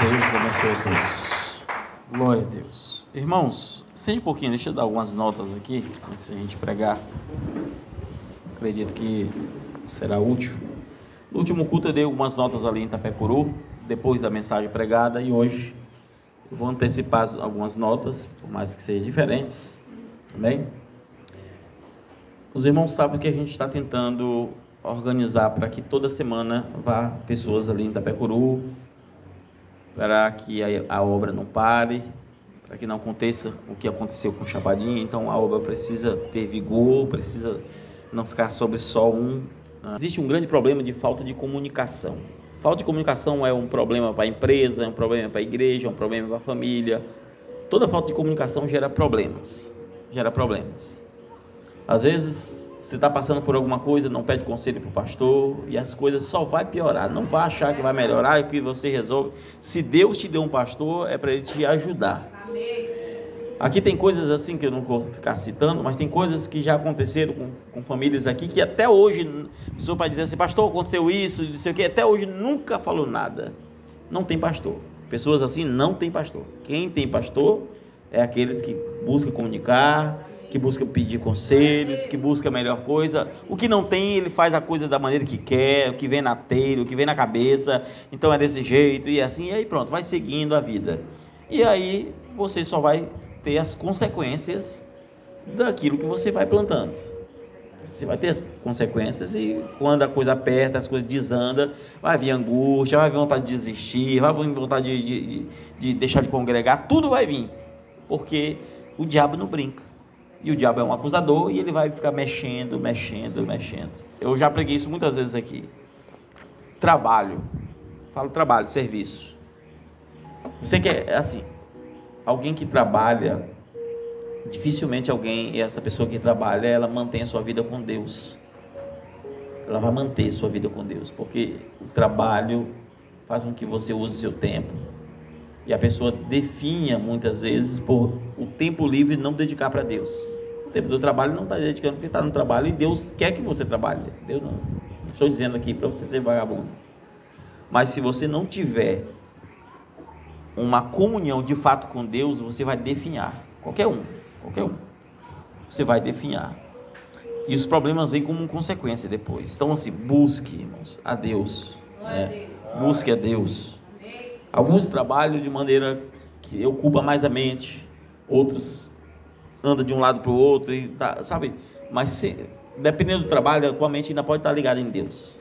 Deus abençoe a todos. Glória a Deus. Irmãos, sente um pouquinho, deixa eu dar algumas notas aqui, antes da gente pregar. Acredito que será útil. No último culto eu dei algumas notas ali em Itapecuru, depois da mensagem pregada, e hoje eu vou antecipar algumas notas, por mais que sejam diferentes. Amém? Os irmãos sabem que a gente está tentando organizar para que toda semana vá pessoas ali em Itapecuru, para que a obra não pare, para que não aconteça o que aconteceu com Chapadinha. Então a obra precisa ter vigor, precisa não ficar sobre só um. Existe um grande problema de falta de comunicação. Falta de comunicação é um problema para a empresa, é um problema para a igreja, é um problema para a família. Toda falta de comunicação gera problemas. Às vezes você está passando por alguma coisa, não pede conselho para o pastor, e as coisas só vai piorar. Não vai achar que vai melhorar e que você resolve. Se Deus te deu um pastor, é para ele te ajudar. Aqui tem coisas assim que eu não vou ficar citando, mas tem coisas que já aconteceram com famílias aqui, que até hoje, a pessoa pode dizer assim: pastor, aconteceu isso, não sei o que, até hoje nunca falou nada. Não tem pastor. Pessoas assim não tem pastor. Quem tem pastor é aqueles que buscam comunicar, que busca pedir conselhos, que busca a melhor coisa. O que não tem, ele faz a coisa da maneira que quer, o que vem na telha, o que vem na cabeça. Então é desse jeito e assim, e aí pronto, vai seguindo a vida. E aí você só vai ter as consequências daquilo que você vai plantando. Você vai ter as consequências, e quando a coisa aperta, as coisas desandam, vai vir angústia, vai vir vontade de desistir, vai vir vontade de deixar de congregar, tudo vai vir, porque o diabo não brinca. E o diabo é um acusador, e ele vai ficar mexendo. Eu já preguei isso muitas vezes aqui. Trabalho, serviço. Você quer, assim, alguém que trabalha, dificilmente essa pessoa que trabalha, ela mantém a sua vida com Deus. Ela vai manter a sua vida com Deus, porque o trabalho faz com que você use seu tempo. E a pessoa definha muitas vezes por o tempo livre não dedicar para Deus. O tempo do trabalho não está dedicando porque está no trabalho, e Deus quer que você trabalhe. Deus não estou dizendo aqui para você ser vagabundo. Mas se você não tiver uma comunhão de fato com Deus, você vai definhar. Qualquer um. Você vai definhar. E os problemas vêm como consequência depois. Então assim, busque, irmãos, a Deus. Busque a Deus. Alguns trabalham de maneira que ocupa mais a mente, outros andam de um lado para o outro, sabe? Mas dependendo do trabalho, a tua mente ainda pode estar ligada em Deus.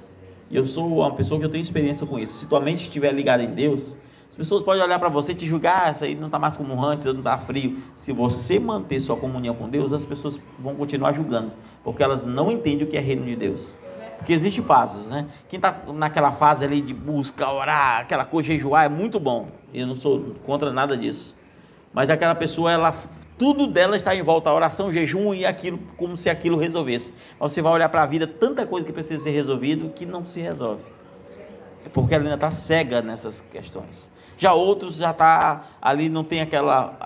E eu sou uma pessoa que eu tenho experiência com isso. Se tua mente estiver ligada em Deus, as pessoas podem olhar para você e te julgar: isso aí não está mais como antes, não está frio. Se você manter sua comunhão com Deus, as pessoas vão continuar julgando, porque elas não entendem o que é reino de Deus. Porque existem fases, né? Quem está naquela fase ali de busca, orar, aquela coisa, jejuar, é muito bom. Eu não sou contra nada disso. Mas aquela pessoa, tudo dela está em volta à oração, jejum e aquilo, como se aquilo resolvesse. Mas você vai olhar para a vida, tanta coisa que precisa ser resolvido que não se resolve. É porque ela ainda está cega nessas questões. Já outros já está ali, não tem aquela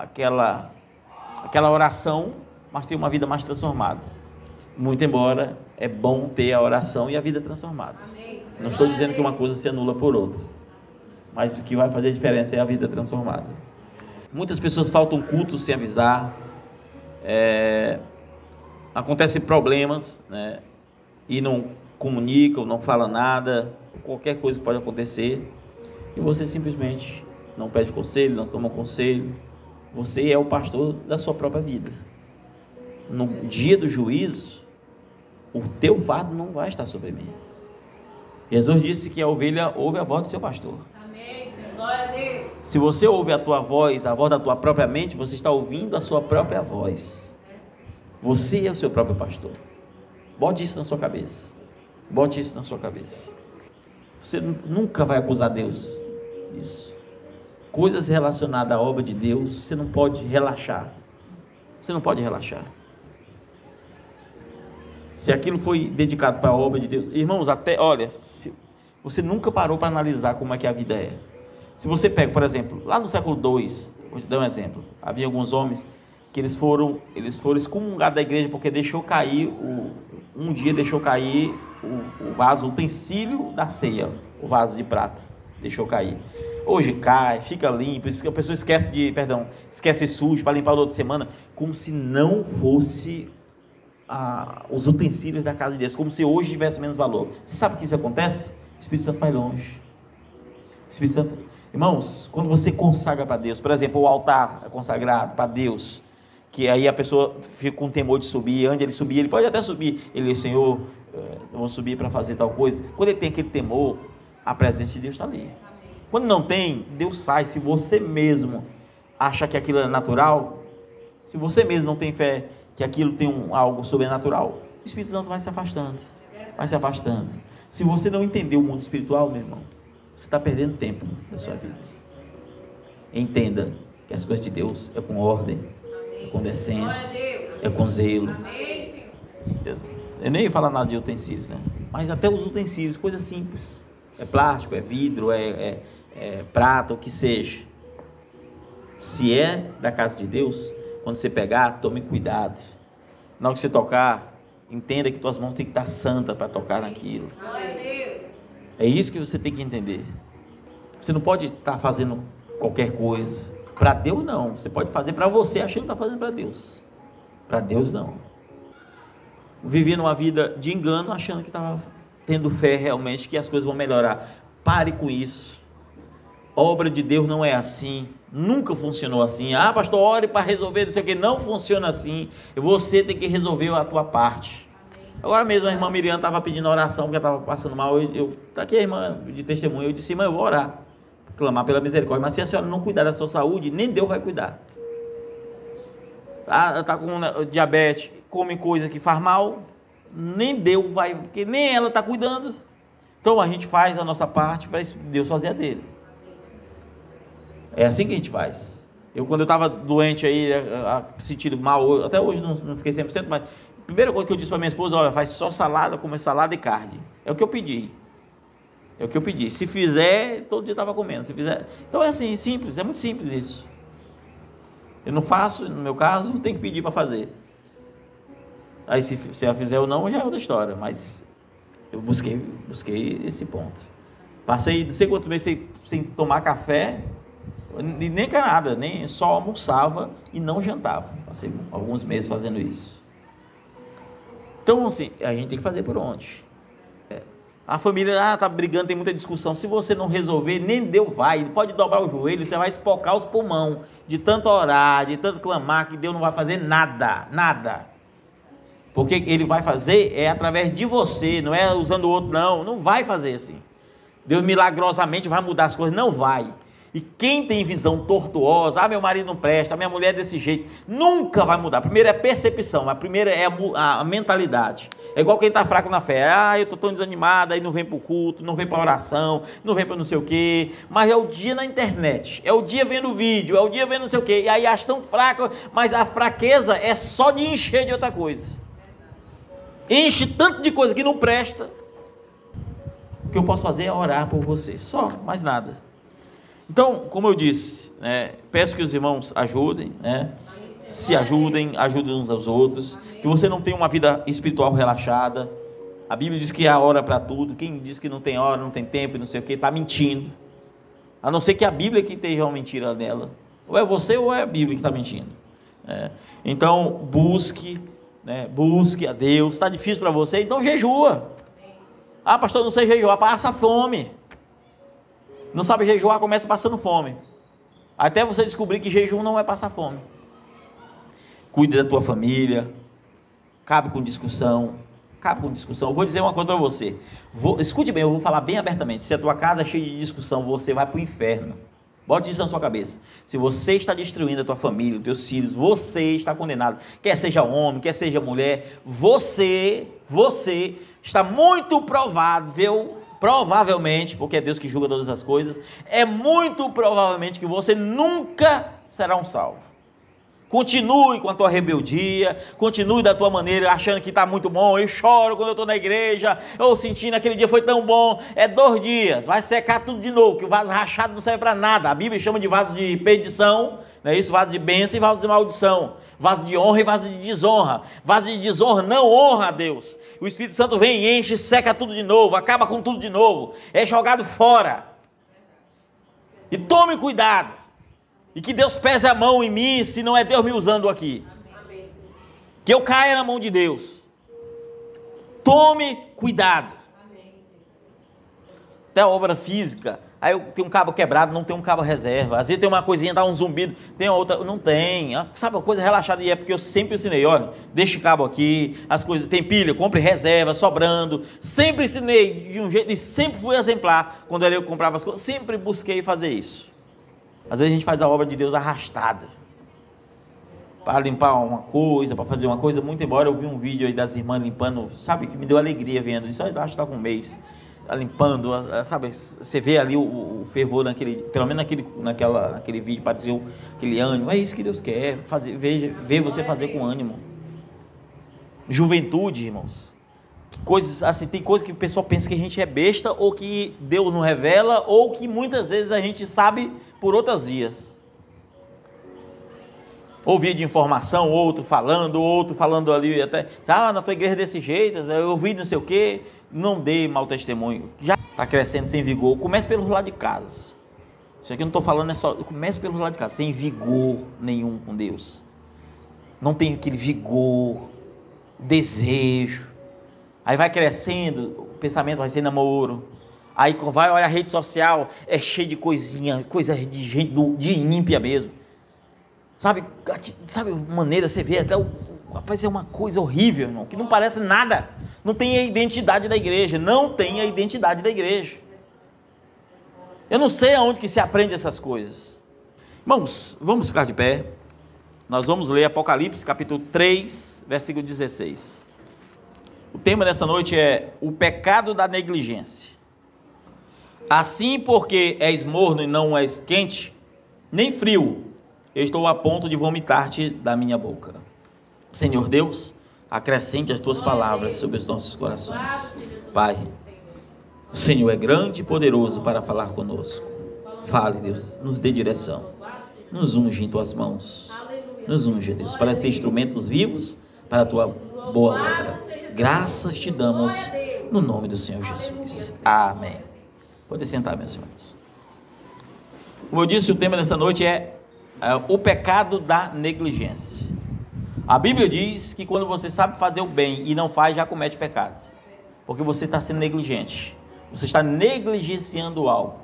oração, mas tem uma vida mais transformada. Muito embora é bom ter a oração e a vida transformada. Não estou dizendo que uma coisa se anula por outra, mas o que vai fazer a diferença é a vida transformada. Muitas pessoas faltam culto sem avisar, acontecem problemas, né, e não comunicam, não falam nada, qualquer coisa pode acontecer, e você simplesmente não pede conselho, não toma conselho. Você é o pastor da sua própria vida. No dia do juízo, o teu fardo não vai estar sobre mim. Jesus disse que a ovelha ouve a voz do seu pastor. Amém, Senhor. Glória a Deus. Se você ouve a tua voz, a voz da tua própria mente, você está ouvindo a sua própria voz. Você é o seu próprio pastor. Bote isso na sua cabeça. Você nunca vai acusar Deus disso. Coisas relacionadas à obra de Deus, você não pode relaxar. Se aquilo foi dedicado para a obra de Deus, irmãos, você nunca parou para analisar como é que a vida é. Se você pega, por exemplo, lá no século II, vou te dar um exemplo, havia alguns homens que eles foram excomungados da igreja porque um dia deixou cair o vaso, o utensílio da ceia, o vaso de prata, deixou cair. Hoje cai, fica limpo, a pessoa esquece sujo para limpar na outra semana, como se não fosse os utensílios da casa de Deus, como se hoje tivesse menos valor. Você sabe que isso acontece? O Espírito Santo vai longe. O Espírito Santo, irmãos, quando você consagra para Deus, por exemplo, o altar é consagrado para Deus, que aí a pessoa fica com temor de subir, onde ele subir, ele pode até subir, ele, Senhor, eu vou subir para fazer tal coisa. Quando ele tem aquele temor, a presença de Deus está ali. Quando não tem, Deus sai. Se você mesmo acha que aquilo é natural, se você mesmo não tem fé que aquilo tem algo sobrenatural, o Espírito Santo vai se afastando, vai se afastando. Se você não entender o mundo espiritual, meu irmão, você está perdendo tempo da sua vida. Entenda que as coisas de Deus é com ordem, é com decência, é com zelo. Eu nem ia falar nada de utensílios, né? Mas até os utensílios, coisas simples. É plástico, é vidro, é prata, o que seja. Se é da casa de Deus, quando você pegar, tome cuidado. Na hora que você tocar, entenda que tuas mãos têm que estar santas para tocar naquilo. É isso que você tem que entender. Você não pode estar fazendo qualquer coisa. Para Deus não. Você pode fazer para você achando que está fazendo para Deus. Para Deus não. Vivi numa vida de engano, achando que estava tendo fé realmente que as coisas vão melhorar. Pare com isso. Obra de Deus não é assim. Nunca funcionou assim. Ah, pastor, ore para resolver, não sei o que. Não funciona assim. Você tem que resolver a tua parte. Agora mesmo a irmã Miriam estava pedindo oração porque ela estava passando mal. Está aqui a irmã de testemunho. Eu disse, irmã, eu vou orar, clamar pela misericórdia. Mas se a senhora não cuidar da sua saúde, nem Deus vai cuidar. Está com diabetes, come coisa que faz mal, nem Deus vai, porque nem ela está cuidando. Então a gente faz a nossa parte para Deus fazer a dele. É assim que a gente faz. Quando eu estava doente aí, sentindo mal, até hoje não fiquei 100%, mas a primeira coisa que eu disse para minha esposa, olha, faz só salada, come salada e carne. É o que eu pedi. É o que eu pedi. Se fizer, todo dia estava comendo. Se fizer, então é assim, simples, é muito simples isso. Eu não faço, no meu caso, tenho que pedir para fazer. Aí se ela fizer ou não, já é outra história, mas eu busquei esse ponto. Passei não sei quantos meses sem tomar café, nem nada, nem só almoçava e não jantava. Passei alguns meses fazendo isso. Então, assim, a gente tem que fazer por onde? A família, tá brigando, tem muita discussão. Se você não resolver, nem Deus vai. Pode dobrar o joelho, você vai espocar os pulmões de tanto orar, de tanto clamar, que Deus não vai fazer nada, nada. Porque Ele vai fazer é através de você, não é usando o outro, não vai fazer assim. Deus milagrosamente vai mudar as coisas, não vai. E quem tem visão tortuosa, meu marido não presta, minha mulher é desse jeito, nunca vai mudar. Primeiro é a percepção, a primeira é a mentalidade. É igual quem está fraco na fé, eu estou tão desanimado, aí não vem para o culto, não vem para a oração, não vem para não sei o quê, mas é o dia na internet, é o dia vendo vídeo, é o dia vendo não sei o quê, e aí acha tão fraco, mas a fraqueza é só de encher de outra coisa. Enche tanto de coisa que não presta. O que eu posso fazer é orar por você, só, mais nada. Então, como eu disse, peço que os irmãos ajudem, se ajudem uns aos outros, que você não tenha uma vida espiritual relaxada. A Bíblia diz que há hora para tudo. Quem diz que não tem hora, não tem tempo, não sei o que, está mentindo. A não ser que a Bíblia que esteja uma mentira nela. Ou é você ou é a Bíblia que está mentindo. Então, busque a Deus. Está difícil para você, então jejua. Ah, pastor, não sei jejuar, passa fome. Não sabe jejuar, começa passando fome. Até você descobrir que jejum não é passar fome. Cuide da tua família. Cabe com discussão. Eu vou dizer uma coisa para você. Escute bem, eu vou falar bem abertamente. Se a tua casa é cheia de discussão, você vai para o inferno. Bote isso na sua cabeça. Se você está destruindo a tua família, os teus filhos, você está condenado. Quer seja homem, quer seja mulher, você está muito provavelmente, porque é Deus que julga todas as coisas, é muito provavelmente que você nunca será um salvo. Continue com a tua rebeldia, continue da tua maneira, achando que está muito bom. Eu choro quando eu estou na igreja, ou sentindo aquele dia foi tão bom. É 2 dias, vai secar tudo de novo, que o vaso rachado não serve para nada. A Bíblia chama de vaso de perdição, não é isso? Vaso de bênção e vaso de maldição. Vaso de honra e vaso de desonra. Vaso de desonra não honra a Deus. O Espírito Santo vem e enche, seca tudo de novo, acaba com tudo de novo. É jogado fora. E tome cuidado. E que Deus pese a mão em mim, se não é Deus me usando aqui. Que eu caia na mão de Deus. Tome cuidado. Até a obra física. Aí tem um cabo quebrado, não tem um cabo reserva. Às vezes tem uma coisinha, dá um zumbido, tem outra, não tem. Sabe, uma coisa relaxada, e é porque eu sempre ensinei, olha, deixa o cabo aqui, as coisas, tem pilha, compre reserva, sobrando. Sempre ensinei de um jeito, e sempre fui exemplar. Quando era eu que comprava as coisas, sempre busquei fazer isso. Às vezes a gente faz a obra de Deus arrastado. Para limpar uma coisa, para fazer uma coisa, muito embora eu vi um vídeo aí das irmãs limpando, sabe, que me deu alegria vendo isso, eu acho que estava com um mês. Limpando, sabe, você vê ali o fervor pelo menos naquele vídeo, pareceu aquele ânimo. É isso que Deus quer, ver você fazer com ânimo. Juventude, irmãos, coisas assim, tem coisas que o pessoal pensa que a gente é besta, ou que Deus não revela, ou que muitas vezes a gente sabe por outras vias. Ouvi de informação, outro falando ali, até, na tua igreja é desse jeito, eu ouvi não sei o quê. Não dê mau testemunho, já está crescendo sem vigor. Comece pelo lado de casa. Isso aqui eu não estou falando, é só, comece pelo lado de casa, sem vigor nenhum com Deus. Não tem aquele vigor, desejo. Aí vai crescendo, o pensamento vai ser namoro. Aí vai olhar a rede social, é cheio de coisinha, coisa de gente, de ímpia mesmo. Sabe, maneira, você vê até rapaz, é uma coisa horrível, irmão, que não parece nada. Não tem a identidade da igreja. Não tem a identidade da igreja. Eu não sei aonde que se aprende essas coisas. Irmãos, vamos ficar de pé. Nós vamos ler Apocalipse, capítulo 3, versículo 16. O tema dessa noite é o pecado da negligência. Assim, porque és morno e não és quente, nem frio, eu estou a ponto de vomitar-te da minha boca. Senhor Deus, acrescente as tuas palavras sobre os nossos corações. Pai, o Senhor é grande e poderoso para falar conosco. Fale, Deus, nos dê direção. Nos unge em tuas mãos. Nos unge, Deus, para ser instrumentos vivos para a tua boa obra. Graças te damos no nome do Senhor Jesus. Amém. Pode sentar, meus irmãos. Como eu disse, o tema dessa noite é o pecado da negligência. A Bíblia diz que quando você sabe fazer o bem e não faz, já comete pecados. Porque você está sendo negligente. Você está negligenciando algo.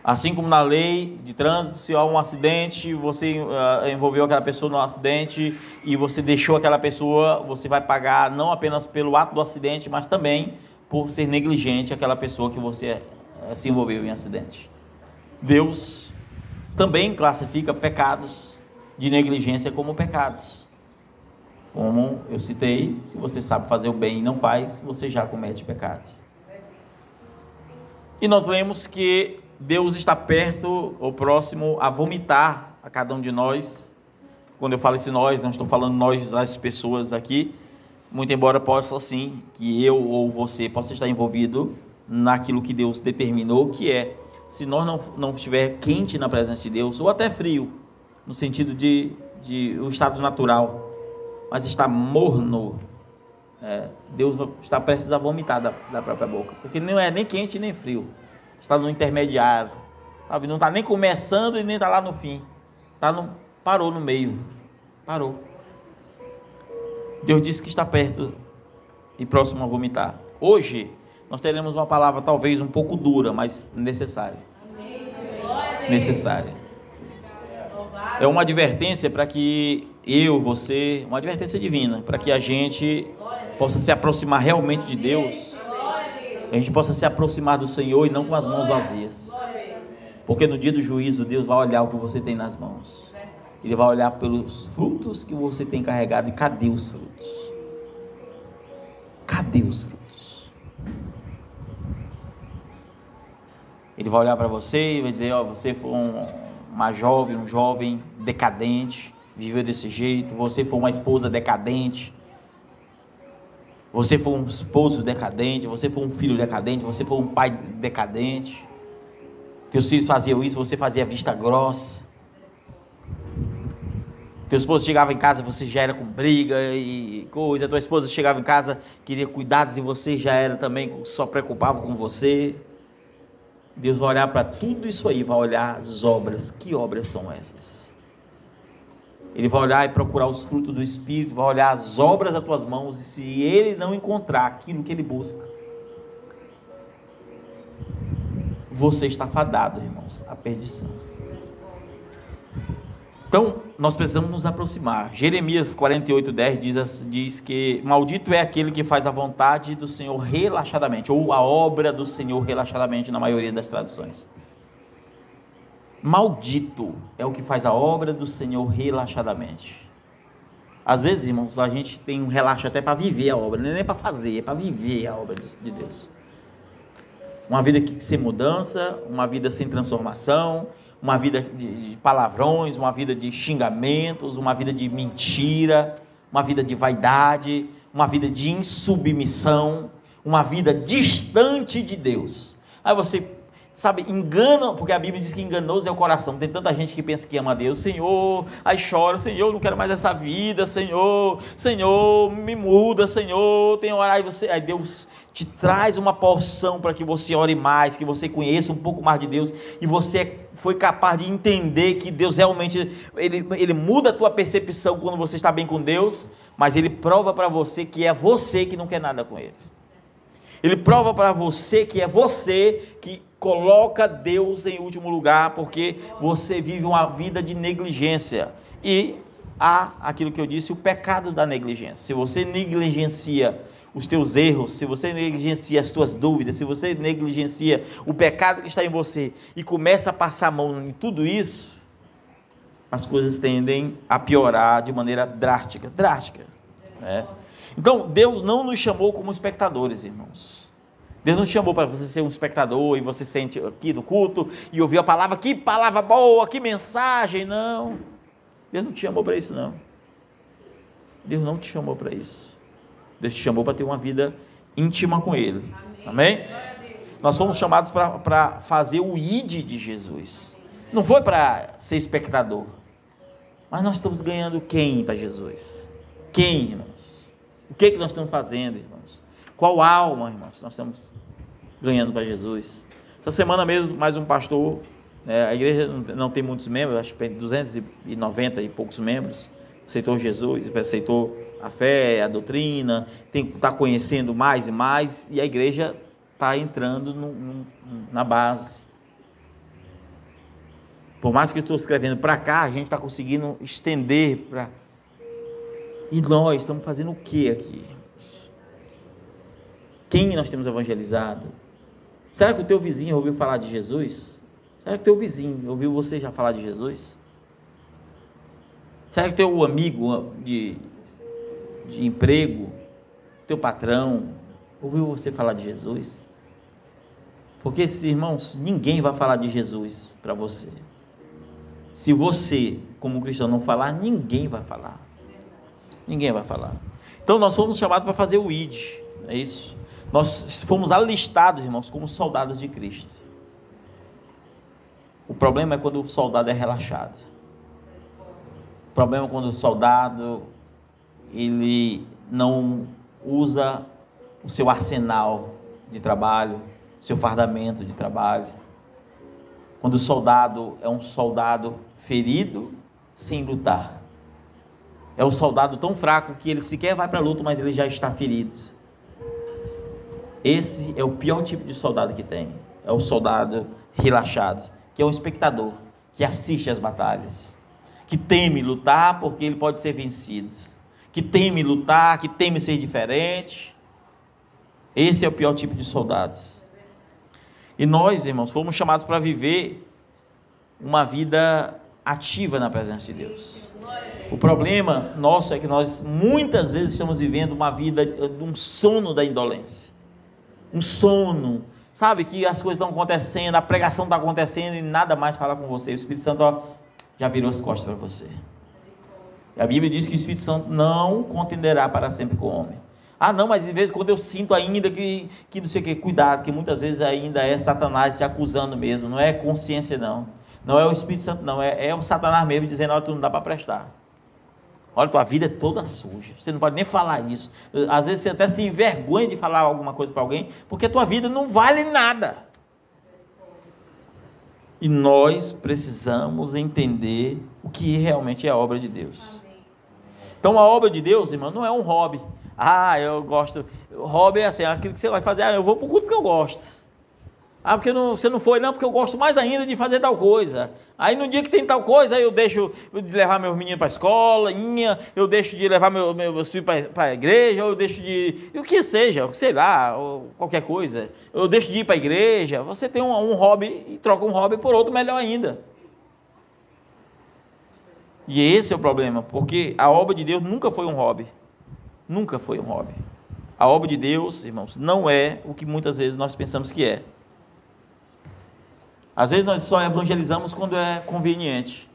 Assim como na lei de trânsito, se há um acidente, você envolveu aquela pessoa no acidente e você deixou aquela pessoa, você vai pagar não apenas pelo ato do acidente, mas também por ser negligente aquela pessoa que você se envolveu em acidente. Deus também classifica pecados de negligência como pecados. Como eu citei, se você sabe fazer o bem e não faz, você já comete pecado. E nós lemos que Deus está perto ou próximo a vomitar a cada um de nós. Quando eu falo esse nós, não estou falando nós, as pessoas aqui, muito embora possa sim, que eu ou você possa estar envolvido naquilo que Deus determinou, que é, se nós não estiver quente na presença de Deus, ou até frio, no sentido de um estado natural, mas está morno, Deus está prestes a vomitar da própria boca, porque não é nem quente nem frio, está no intermediário, sabe? Não está nem começando e nem está lá no fim, parou no meio, parou. Deus disse que está perto e próximo a vomitar. Hoje nós teremos uma palavra talvez um pouco dura, mas necessária. Necessária. É uma advertência para que uma advertência divina, para que a gente possa se aproximar realmente de Deus, a gente possa se aproximar do Senhor e não com as mãos vazias, porque no dia do juízo Deus vai olhar o que você tem nas mãos, Ele vai olhar pelos frutos que você tem carregado, e cadê os frutos? Cadê os frutos? Ele vai olhar para você e vai dizer, você foi uma jovem, um jovem decadente, viveu desse jeito, você foi uma esposa decadente, você foi um esposo decadente, você foi um filho decadente, você foi um pai decadente, teus filhos faziam isso, você fazia vista grossa, teu esposo chegava em casa, você já era com briga e coisa, tua esposa chegava em casa, queria cuidados e você já era também, só preocupava com você. Deus vai olhar para tudo isso aí, vai olhar as obras. Que obras são essas? Ele vai olhar e procurar os frutos do Espírito, vai olhar as obras das tuas mãos, e se ele não encontrar aquilo que ele busca, você está fadado, irmãos, à perdição. Então, nós precisamos nos aproximar. Jeremias 48:10 diz que maldito é aquele que faz a vontade do Senhor relaxadamente, ou a obra do Senhor relaxadamente, na maioria das traduções. Maldito é o que faz a obra do Senhor relaxadamente. Às vezes, irmãos, a gente tem um relaxo até para viver a obra, não é nem para fazer, é para viver a obra de Deus. Uma vida sem mudança, uma vida sem transformação, uma vida de palavrões, uma vida de xingamentos, uma vida de mentira, uma vida de vaidade, uma vida de insubmissão, uma vida distante de Deus. Aí você, sabe, engana, porque a Bíblia diz que enganoso é o coração. Tem tanta gente que pensa que ama a Deus, Senhor, aí chora, Senhor, não quero mais essa vida, Senhor, me muda, Senhor, tem hora, aí Deus te traz uma porção para que você ore mais, que você conheça um pouco mais de Deus, e você foi capaz de entender que Deus realmente, ele muda a tua percepção quando você está bem com Deus, mas ele prova para você que é você que não quer nada com ele. Ele prova para você que é você que coloca Deus em último lugar, porque você vive uma vida de negligência, e há aquilo que eu disse, o pecado da negligência. Se você negligencia os teus erros, se você negligencia as tuas dúvidas, se você negligencia o pecado que está em você, e começa a passar a mão em tudo isso, as coisas tendem a piorar de maneira drástica, né? Então, Deus não nos chamou como espectadores, irmãos. Deus não chamou para você ser um espectador, e você sente aqui no culto, e ouvir a palavra, que palavra boa, que mensagem, não. Deus não te chamou para isso, não. Deus não te chamou para isso. Deus te chamou para ter uma vida íntima com Ele. Amém? Nós fomos chamados para fazer o ID de Jesus. Não foi para ser espectador. Mas nós estamos ganhando quem para Jesus? Quem, irmãos? O que nós estamos fazendo, irmãos? Qual alma, irmãos, nós estamos ganhando para Jesus? Essa semana mesmo, mais um pastor, a igreja não tem muitos membros, acho que tem 290 e poucos membros, aceitou Jesus, aceitou a fé, a doutrina, está conhecendo mais e mais, e a igreja está entrando na base. Por mais que eu estou escrevendo para cá, a gente está conseguindo estender para... E nós estamos fazendo o que aqui? Quem nós temos evangelizado? Será que o teu vizinho ouviu falar de Jesus? Será que o teu vizinho ouviu você já falar de Jesus? Será que o teu amigo de emprego, teu patrão, ouviu você falar de Jesus? Porque, irmãos, ninguém vai falar de Jesus para você. Se você, como cristão, não falar, ninguém vai falar. Ninguém vai falar. Então, nós fomos chamados para fazer o ID, é isso? Nós fomos alistados, irmãos, como soldados de Cristo. O problema é quando o soldado é relaxado. O problema é quando o soldado, ele não usa o seu arsenal de trabalho, seu fardamento de trabalho. Quando o soldado é um soldado ferido sem lutar. É um soldado tão fraco que ele sequer vai para a luta, mas ele já está ferido. Esse é o pior tipo de soldado que tem. É o soldado relaxado, que é um espectador, que assiste às batalhas, que teme lutar porque ele pode ser vencido, que teme lutar, que teme ser diferente. Esse é o pior tipo de soldados. E nós, irmãos, fomos chamados para viver uma vida ativa na presença de Deus. O problema nosso é que nós muitas vezes estamos vivendo uma vida de um sono da indolência. Um sono, sabe, que as coisas estão acontecendo, a pregação está acontecendo e nada mais fala com você. O Espírito Santo já virou as costas para você. E a Bíblia diz que o Espírito Santo não contenderá para sempre com o homem. Ah, não, mas de vez em quando eu sinto ainda que não sei o que, cuidado, que muitas vezes ainda é Satanás te acusando mesmo, não é consciência não, não é o Espírito Santo não, é o Satanás mesmo dizendo, olha, tu não dá para prestar, olha, tua vida é toda suja, você não pode nem falar isso, às vezes você até se envergonha de falar alguma coisa para alguém, porque tua vida não vale nada, E nós precisamos entender o que realmente é a obra de Deus. Então a obra de Deus, irmão, não é um hobby. Eu gosto. O hobby é assim, aquilo que você vai fazer. Eu vou para o culto que eu gosto. Porque você não foi, não, porque eu gosto mais ainda de fazer tal coisa. Aí no dia que tem tal coisa, aí eu deixo de levar meus meninos para a escola, eu deixo de levar meus filhos para a igreja, ou eu deixo de... o que seja, sei lá, qualquer coisa. Eu deixo de ir para a igreja. Você tem um hobby e troca um hobby por outro melhor ainda. E esse é o problema, porque a obra de Deus nunca foi um hobby. Nunca foi um hobby. A obra de Deus, irmãos, não é o que muitas vezes nós pensamos que é. Às vezes nós só evangelizamos quando é conveniente.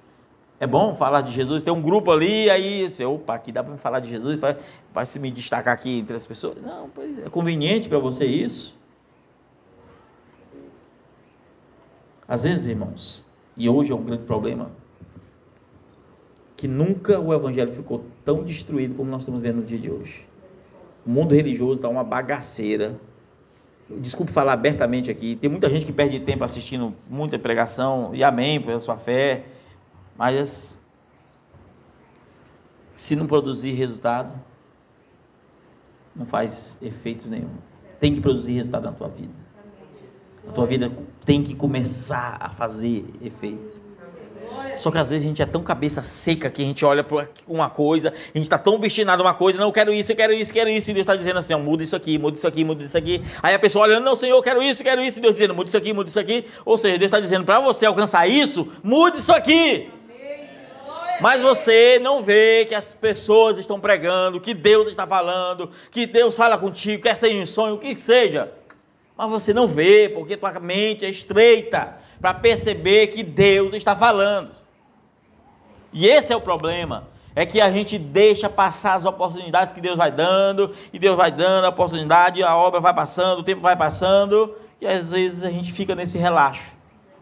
É bom falar de Jesus, tem um grupo ali, aí, aqui dá para me falar de Jesus, para se me destacar aqui entre as pessoas. Não, é conveniente para você isso? Às vezes, irmãos, e hoje é um grande problema, que nunca o evangelho ficou tão destruído como nós estamos vendo no dia de hoje. O mundo religioso está uma bagaceira. Desculpe falar abertamente aqui, tem muita gente que perde tempo assistindo muita pregação, e amém pela sua fé, mas se não produzir resultado, não faz efeito nenhum. Tem que produzir resultado na tua vida. A tua vida tem que começar a fazer efeito. Só que às vezes a gente é tão cabeça seca que a gente olha para uma coisa, a gente está tão obstinado a uma coisa, não, eu quero isso, e Deus está dizendo assim, muda isso aqui, muda isso aqui, muda isso aqui. Aí a pessoa olhando, não, Senhor, eu quero isso, e Deus dizendo, muda isso aqui, muda isso aqui. Ou seja, Deus está dizendo, para você alcançar isso, mude isso aqui. Mas você não vê que as pessoas estão pregando, que Deus está falando, que Deus fala contigo, quer ser em sonho, o que seja. Mas você não vê, porque tua mente é estreita para perceber que Deus está falando. E esse é o problema, é que a gente deixa passar as oportunidades que Deus vai dando, e Deus vai dando a oportunidade, a obra vai passando, o tempo vai passando, e às vezes a gente fica nesse relaxo,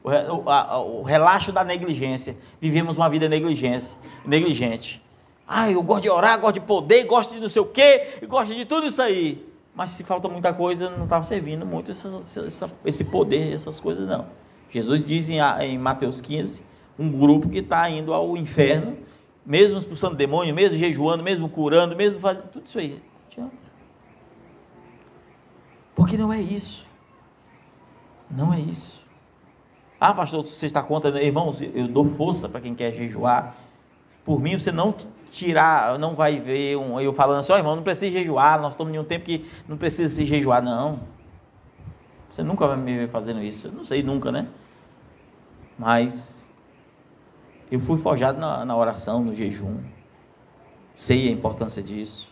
o relaxo da negligência. Vivemos uma vida negligente. Eu gosto de orar, gosto de poder, gosto de não sei o quê, gosto de tudo isso aí. Mas se falta muita coisa, não está servindo muito esse poder, essas coisas não. Jesus diz em Mateus 15, um grupo que está indo ao inferno, mesmo expulsando demônio, mesmo jejuando, mesmo curando, mesmo fazendo tudo isso aí. Não adianta. Porque não é isso. Não é isso. Pastor, você está contra? Irmãos, eu dou força para quem quer jejuar. Por mim, você não não vai ver eu falando assim, irmão, não precisa jejuar, nós estamos em um tempo que não precisa se jejuar, não. Você nunca vai me ver fazendo isso. Eu não sei nunca, né? Mas eu fui forjado na oração, no jejum. Sei a importância disso.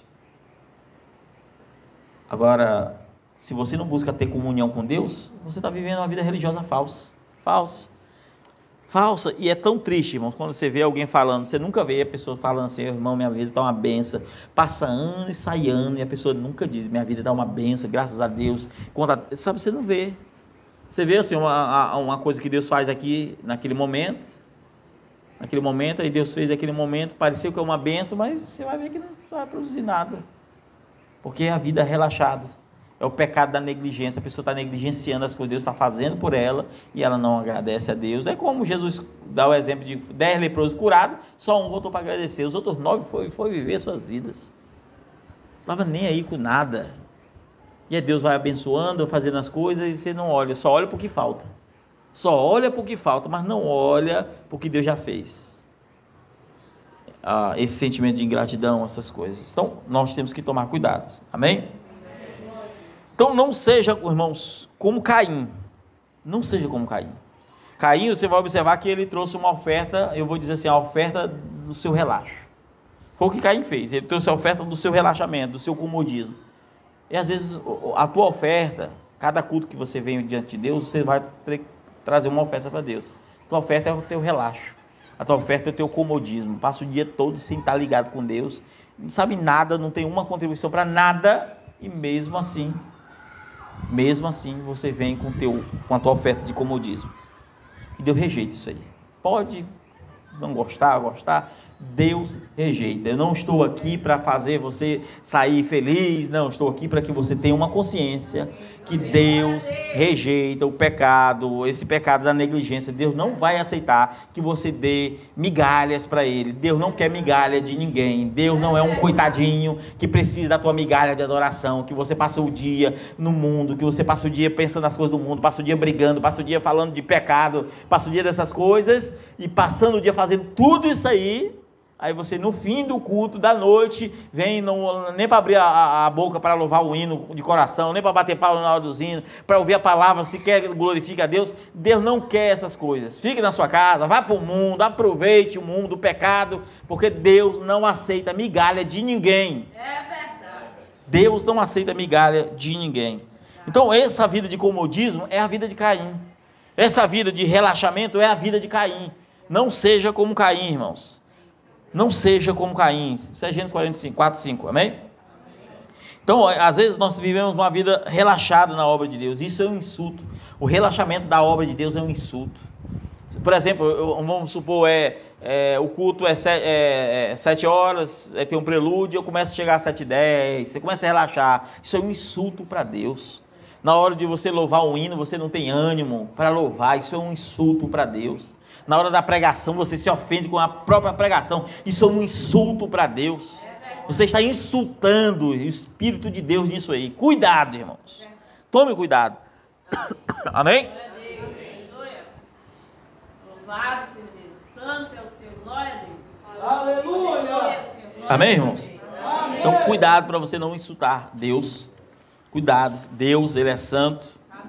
Agora, se você não busca ter comunhão com Deus, você está vivendo uma vida religiosa falsa. E é tão triste, irmãos, quando você vê alguém falando, você nunca vê a pessoa falando assim, irmão, minha vida está uma benção. Passa ano e sai ano, e a pessoa nunca diz, minha vida está uma benção, graças a Deus. Sabe, você não vê. Você vê assim, uma coisa que Deus faz aqui, naquele momento, aí Deus fez aquele momento, pareceu que é uma benção, mas você vai ver que não vai produzir nada. Porque a vida é relaxada. É o pecado da negligência, a pessoa está negligenciando as coisas que Deus está fazendo por ela, e ela não agradece a Deus. É como Jesus dá o exemplo de 10 leprosos curados, só um voltou para agradecer, os outros 9 foi viver suas vidas. Não estava nem aí com nada. E aí Deus vai abençoando, fazendo as coisas, e você não olha, só olha para o que falta. Só olha para o que falta, mas não olha para o que Deus já fez. Esse sentimento de ingratidão, essas coisas. Então, nós temos que tomar cuidado. Amém? Então, não seja, irmãos, como Caim. Não seja como Caim. Caim, você vai observar que ele trouxe uma oferta, eu vou dizer assim, a oferta do seu relaxo. Foi o que Caim fez. Ele trouxe a oferta do seu relaxamento, do seu comodismo. E às vezes, a tua oferta, cada culto que você vem diante de Deus, você vai trazer uma oferta para Deus. A tua oferta é o teu relaxo. A tua oferta é o teu comodismo. Passa o dia todo sem estar ligado com Deus. Não sabe nada, não tem uma contribuição para nada. E mesmo assim você vem com a tua oferta de comodismo. E Deus rejeita isso aí. Pode não gostar, Deus rejeita. Eu não estou aqui para fazer você sair feliz, não, estou aqui para que você tenha uma consciência que Deus rejeita o pecado, esse pecado da negligência. Deus não vai aceitar que você dê migalhas para Ele. Deus não quer migalha de ninguém. Deus não é um coitadinho que precisa da tua migalha de adoração, que você passa o dia no mundo, que você passa o dia pensando nas coisas do mundo, passa o dia brigando, passa o dia falando de pecado, passa o dia dessas coisas, e passando o dia fazendo tudo isso aí. Aí você, no fim do culto da noite, vem nem para abrir a boca para louvar o hino de coração, nem para bater palma na hora dos hinos, para ouvir a palavra, se quer glorifica a Deus. Deus não quer essas coisas. Fique na sua casa, vá para o mundo, aproveite o mundo, o pecado, porque Deus não aceita migalha de ninguém. É verdade. Deus não aceita migalha de ninguém. Então, essa vida de comodismo é a vida de Caim. Essa vida de relaxamento é a vida de Caim. Não seja como Caim, irmãos. Não seja como Caim. Isso é Gênesis 45, 4, 5, amém? Então, às vezes nós vivemos uma vida relaxada na obra de Deus. Isso é um insulto. O relaxamento da obra de Deus é um insulto. Por exemplo, vamos supor, o culto é 7 horas, tem um prelúdio, eu começo a chegar às 7h10, você começa a relaxar. Isso é um insulto para Deus. Na hora de você louvar um hino, você não tem ânimo para louvar. Isso é um insulto para Deus. Na hora da pregação, você se ofende com a própria pregação. Isso é um insulto para Deus. Você está insultando o Espírito de Deus nisso aí. Cuidado, irmãos. Tome cuidado. Amém? Louvado seja Deus. Santo é o Senhor. Glória a Deus. Aleluia. Amém, irmãos? Amém. Então, cuidado para você não insultar Deus. Cuidado. Deus, Ele é santo.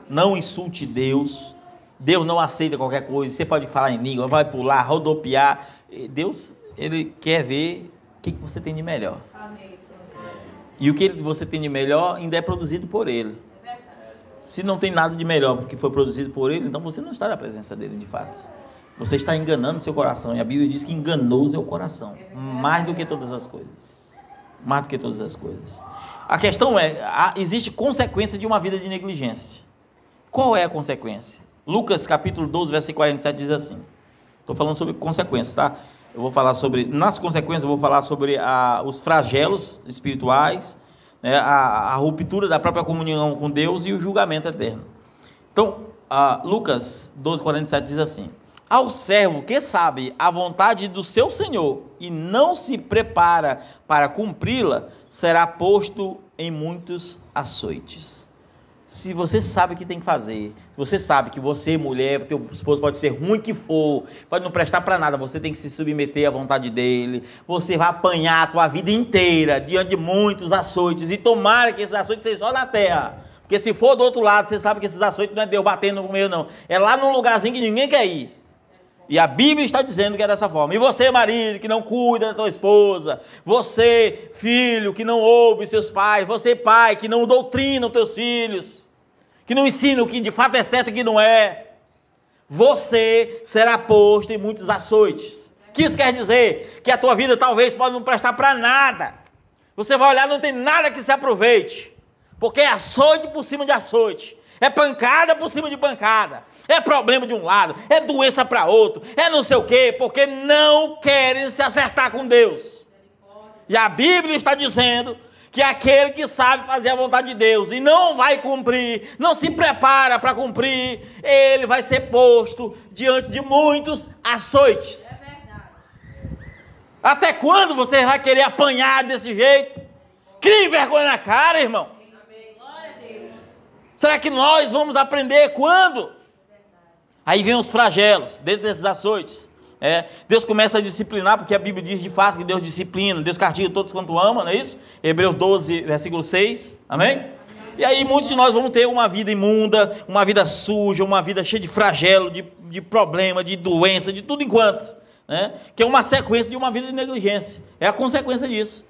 Não insulte Deus. Deus não aceita qualquer coisa. Você pode falar em língua, vai pular, rodopiar. Deus, Ele quer ver o que você tem de melhor. Amém, Senhor. E o que você tem de melhor ainda é produzido por Ele. Se não tem nada de melhor porque foi produzido por Ele, então você não está na presença dEle de fato. Você está enganando seu coração. E a Bíblia diz que enganou seu coração. Mais do que todas as coisas. Mais do que todas as coisas. A questão é, existe consequência de uma vida de negligência. Qual é a consequência? Lucas capítulo 12, versículo 47 diz assim. Estou falando sobre consequências, tá? Eu vou falar sobre, nas consequências eu vou falar sobre os flagelos espirituais, né, a ruptura da própria comunhão com Deus e o julgamento eterno. Então, Lucas 12, 47 diz assim: ao servo que sabe a vontade do seu Senhor e não se prepara para cumpri-la, será posto em muitos açoites. Se você sabe o que tem que fazer, se você sabe que você, mulher, teu esposo pode ser ruim que for, pode não prestar para nada, você tem que se submeter à vontade dele, você vai apanhar a tua vida inteira diante de muitos açoites, e tomara que esses açoites sejam só na terra, porque se for do outro lado, você sabe que esses açoites não é Deus batendo no meio não, é lá num lugarzinho que ninguém quer ir. E a Bíblia está dizendo que é dessa forma. E você, marido, que não cuida da tua esposa, você, filho, que não ouve seus pais, você, pai, que não doutrina os teus filhos, que não ensina o que de fato é certo e o que não é, você será posto em muitos açoites. O que isso quer dizer? Que a tua vida talvez pode não prestar para nada. Você vai olhar, não tem nada que se aproveite, porque é açoite por cima de açoite, é pancada por cima de pancada, é problema de um lado, é doença para outro, é não sei o quê, porque não querem se acertar com Deus. E a Bíblia está dizendo que aquele que sabe fazer a vontade de Deus e não vai cumprir, não se prepara para cumprir, ele vai ser posto diante de muitos açoites. É verdade. Até quando você vai querer apanhar desse jeito? Crie vergonha na cara, irmão. Amém. Glória a Deus. Será que nós vamos aprender quando? Aí vem os flagelos, dentro desses açoites. Deus começa a disciplinar, porque a Bíblia diz de fato que Deus disciplina, Deus castiga todos quanto ama, não é isso? Hebreus 12, versículo 6, amém? E aí muitos de nós vamos ter uma vida imunda, uma vida suja, uma vida cheia de flagelo, de problema, de doença, de tudo enquanto, né? Que é uma sequência de uma vida de negligência, é a consequência disso.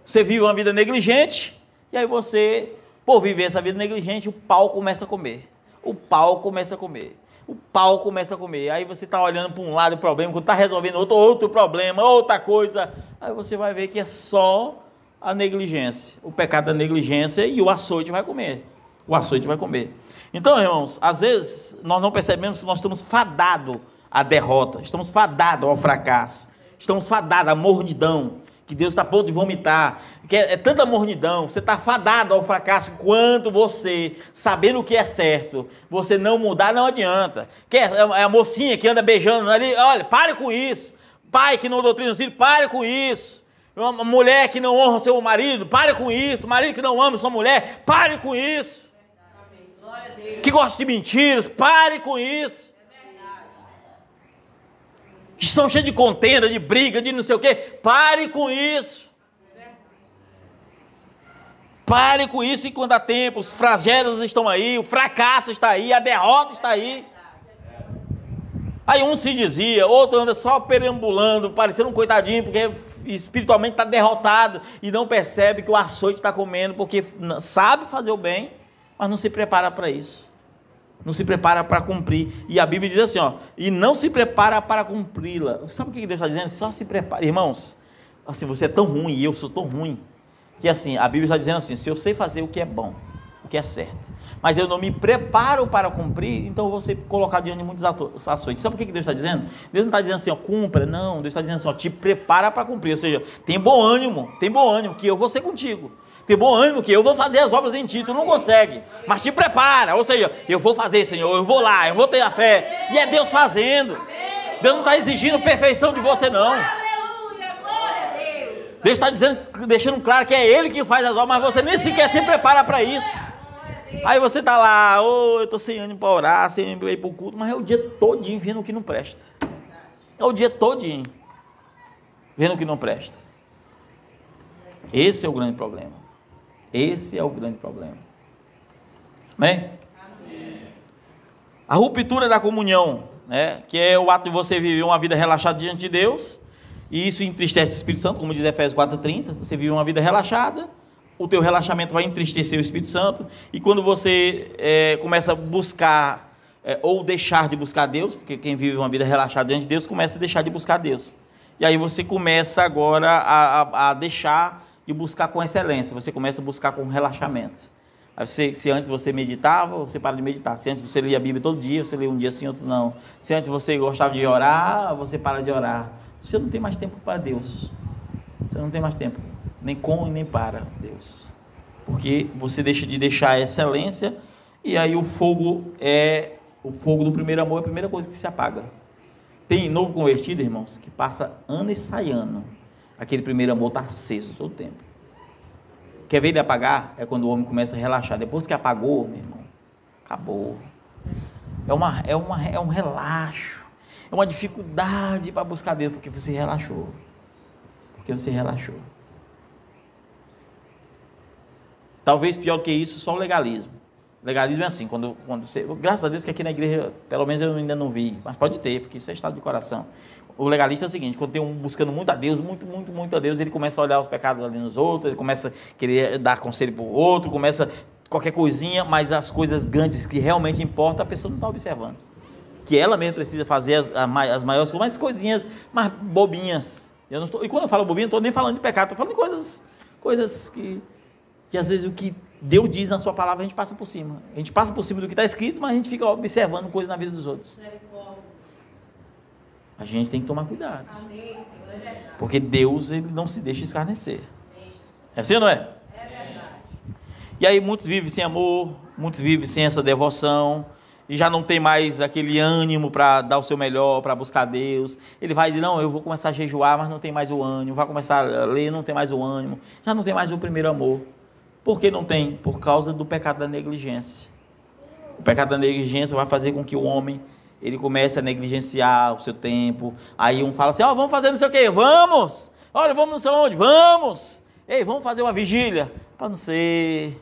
Você vive uma vida negligente, e aí você, por viver essa vida negligente, o pau começa a comer, o pau começa a comer. O pau começa a comer, aí você está olhando para um lado o problema, quando está resolvendo outro problema, outra coisa, aí você vai ver que é só a negligência, o pecado da negligência, e o açoite vai comer, o açoite vai comer. Então, irmãos, às vezes nós não percebemos que nós estamos fadados à derrota, estamos fadados ao fracasso, estamos fadados à mornidão, que Deus está a ponto de vomitar, que é tanta mornidão, você está fadado ao fracasso, quanto você, sabendo o que é certo, você não mudar, não adianta. É a mocinha que anda beijando ali, olha, pare com isso. Pai que não doutrina os filhos, pare com isso. Uma mulher que não honra seu marido, pare com isso. Marido que não ama sua mulher, pare com isso. Que gosta de mentiras, pare com isso. Que estão cheios de contenda, de briga, de não sei o quê, pare com isso. Pare com isso enquanto há tempo. Os flagelos estão aí, o fracasso está aí, a derrota está aí. Aí um se dizia, outro anda só perambulando, parecendo um coitadinho, porque espiritualmente está derrotado e não percebe que o açoite está comendo, porque sabe fazer o bem, mas não se prepara para isso. Não se prepara para cumprir. E a Bíblia diz assim, ó, e não se prepara para cumpri-la. Sabe o que Deus está dizendo? Só se prepara. Irmãos, assim, você é tão ruim e eu sou tão ruim, que assim, a Bíblia está dizendo assim, se eu sei fazer o que é bom, o que é certo, mas eu não me preparo para cumprir, então eu vou ser colocado diante de muitos açoites. Sabe o que Deus está dizendo? Deus não está dizendo assim, ó, cumpra, não. Deus está dizendo assim, ó, te prepara para cumprir. Ou seja, tem bom ânimo, que eu vou ser contigo. Tem bom ânimo que eu vou fazer as obras em ti, tu não consegue, mas te prepara. Ou seja, eu vou fazer, Senhor, eu vou lá, eu vou ter a fé. E é Deus fazendo. Deus não está exigindo perfeição de você, não. Deus está deixando claro que é Ele que faz as obras, mas você nem sequer se prepara para isso. Aí você está lá, eu estou sem ânimo para orar, sem ânimo para ir para o culto, mas é o dia todinho vendo o que não presta. É o dia todinho vendo o que não presta. Esse é o grande problema. Esse é o grande problema. Amém? A ruptura da comunhão, né, que é o ato de você viver uma vida relaxada diante de Deus, e isso entristece o Espírito Santo, como diz Efésios 4:30, você vive uma vida relaxada, o teu relaxamento vai entristecer o Espírito Santo, e quando você começa a buscar, ou deixar de buscar Deus, porque quem vive uma vida relaxada diante de Deus, começa a deixar de buscar Deus, e aí você começa agora a deixar de buscar com excelência, você começa a buscar com relaxamento. Aí se antes você meditava, você para de meditar. Se antes você lia a Bíblia todo dia, você lê um dia sim, outro não. Se antes você gostava de orar, você para de orar. Você não tem mais tempo para Deus. Você não tem mais tempo, nem com e nem para Deus. Porque você deixa de deixar a excelência, e aí o fogo do primeiro amor é a primeira coisa que se apaga. Tem novo convertido, irmãos, que passa ano e sai ano. Aquele primeiro amor está aceso todo o tempo. Quer ver ele apagar? É quando o homem começa a relaxar. Depois que apagou, meu irmão, acabou. É um relaxo. É uma dificuldade para buscar Deus, porque você relaxou. Talvez pior do que isso, só o legalismo. Legalismo é assim, quando você... Graças a Deus que aqui na igreja, pelo menos eu ainda não vi, mas pode ter, porque isso é estado de coração. O legalista é o seguinte, quando tem um buscando muito a Deus, muito a Deus, ele começa a olhar os pecados ali nos outros, ele começa a querer dar conselho para o outro, começa qualquer coisinha, mas as coisas grandes que realmente importam, a pessoa não está observando. Que ela mesmo precisa fazer as maiores coisas, mas coisinhas mais bobinhas. E quando eu falo bobinha, não estou nem falando de pecado, estou falando de coisas que às vezes o que Deus diz na sua palavra, a gente passa por cima. A gente passa por cima do que está escrito, mas a gente fica observando coisas na vida dos outros. A gente tem que tomar cuidado. Porque Deus, ele não se deixa escarnecer. É assim ou não é? É verdade. E aí muitos vivem sem amor, muitos vivem sem essa devoção, e já não tem mais aquele ânimo para dar o seu melhor, para buscar Deus. Ele vai dizer, não, eu vou começar a jejuar, mas não tem mais o ânimo. Vai começar a ler, não tem mais o ânimo. Já não tem mais o primeiro amor. Por que não tem? Por causa do pecado da negligência. O pecado da negligência vai fazer com que o homem, ele comece a negligenciar o seu tempo. Aí um fala assim, vamos fazer não sei o quê, vamos! Olha, vamos não sei onde, vamos! Ei, vamos fazer uma vigília? Para não sei...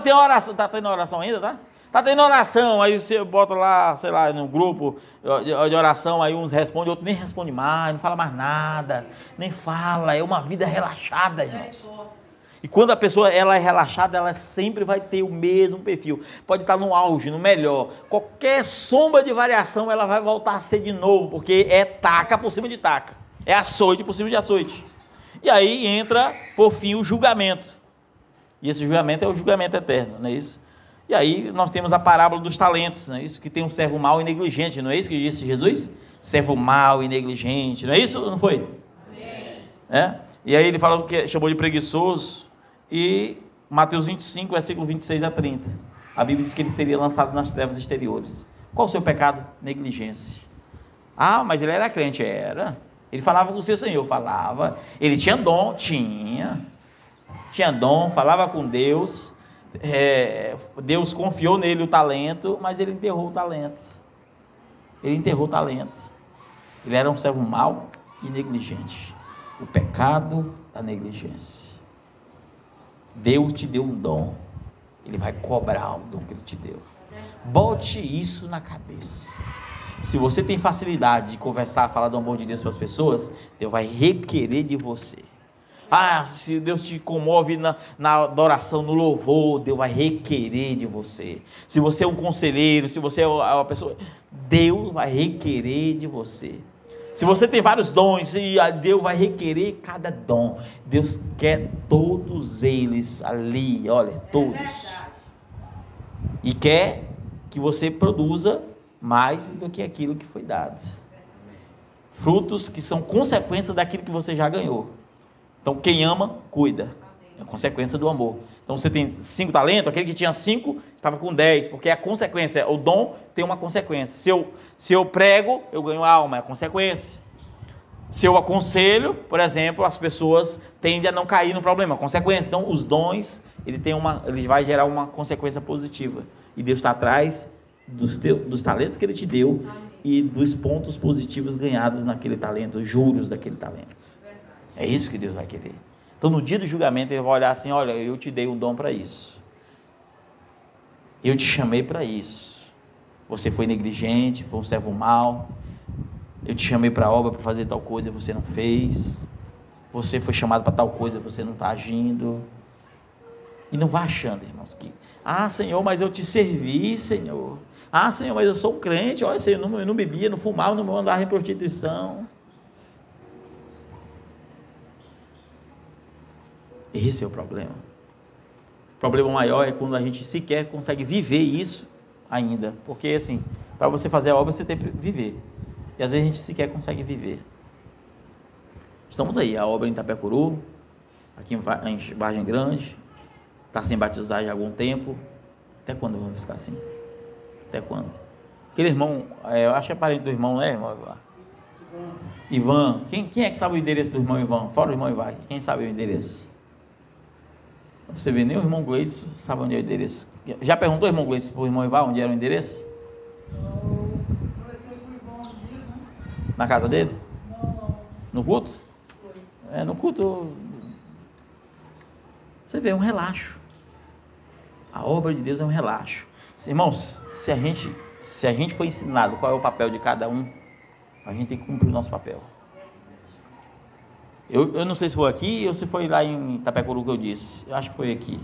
tem oração, tá tendo oração ainda, tá? Tá tendo oração, aí você bota lá, sei lá, no grupo de oração, aí uns respondem, outros nem respondem mais, não fala mais nada, nem fala, é uma vida relaxada, irmãos. E quando a pessoa ela é relaxada, ela sempre vai ter o mesmo perfil. Pode estar no auge, no melhor. Qualquer sombra de variação, ela vai voltar a ser de novo, porque é taca por cima de taca. É açoite por cima de açoite. E aí entra, por fim, o julgamento. E esse julgamento é o julgamento eterno, não é isso? E aí nós temos a parábola dos talentos, não é isso? Que tem um servo mau e negligente, não é isso que disse Jesus? Servo mau e negligente, não é isso? Não foi? Amém. E aí ele falou que chamou de preguiçoso. E Mateus 25, versículo 26 a 30. A Bíblia diz que ele seria lançado nas trevas exteriores. Qual o seu pecado? Negligência. Ah, mas ele era crente. Era. Ele falava com o seu Senhor. Falava. Ele tinha dom. Tinha dom. Falava com Deus. Deus confiou nele o talento, mas ele enterrou o talento. Ele era um servo mau e negligente. O pecado da negligência. Deus te deu um dom, Ele vai cobrar o dom que Ele te deu. Bote isso na cabeça. Se você tem facilidade de conversar, falar do amor de Deus para as pessoas, Deus vai requerer de você. Ah, se Deus te comove na adoração, no louvor, Deus vai requerer de você. Se você é um conselheiro, se você é uma pessoa, Deus vai requerer de você. Se você tem vários dons, e Deus vai requerer cada dom. Deus quer todos eles ali, olha, todos. E quer que você produza mais do que aquilo que foi dado. Frutos que são consequência daquilo que você já ganhou. Então, quem ama, cuida. É a consequência do amor. Então, você tem 5 talentos, aquele que tinha 5, estava com 10, porque é a consequência. O dom tem uma consequência. Se eu prego, eu ganho alma, é a consequência. Se eu aconselho, por exemplo, as pessoas tendem a não cair no problema, a consequência. Então, os dons, ele vai gerar uma consequência positiva. E Deus está atrás dos talentos que Ele te deu e dos pontos positivos ganhados naquele talento, os juros daquele talento. É isso que Deus vai querer. Então, no dia do julgamento, Ele vai olhar assim, olha, eu te dei um dom para isso. Eu te chamei para isso. Você foi negligente, foi um servo mau. Eu te chamei para a obra, para fazer tal coisa, você não fez. Você foi chamado para tal coisa, você não está agindo. E não vá achando, irmãos, que... Ah, Senhor, mas eu te servi, Senhor. Ah, Senhor, mas eu sou um crente. Olha, Senhor, eu não bebia, não fumava, não andava em prostituição. Esse é o problema. O problema maior é quando a gente sequer consegue viver isso ainda. Porque, assim, para você fazer a obra, você tem que viver. E às vezes a gente sequer consegue viver. Estamos aí, a obra em Itapecuru, aqui em Vargem Grande, está sem batizar já há algum tempo. Até quando vamos ficar assim? Até quando? Aquele irmão, eu acho que é parente do irmão, né, irmão Ivan? Quem é que sabe o endereço do irmão Ivan? Fora o irmão Ivan, quem sabe o endereço? Você vê, nem o irmão Gleidson sabe onde é o endereço. Já perguntou, irmão Gleidson, para o irmão Ivan onde era o endereço? Na casa dele? Não. No culto? Foi. No culto. Você vê, é um relaxo. A obra de Deus é um relaxo. Irmãos, se a gente for ensinado qual é o papel de cada um, a gente tem que cumprir o nosso papel. Eu não sei se foi aqui ou se foi lá em Itapecuru que eu disse. Eu acho que foi aqui.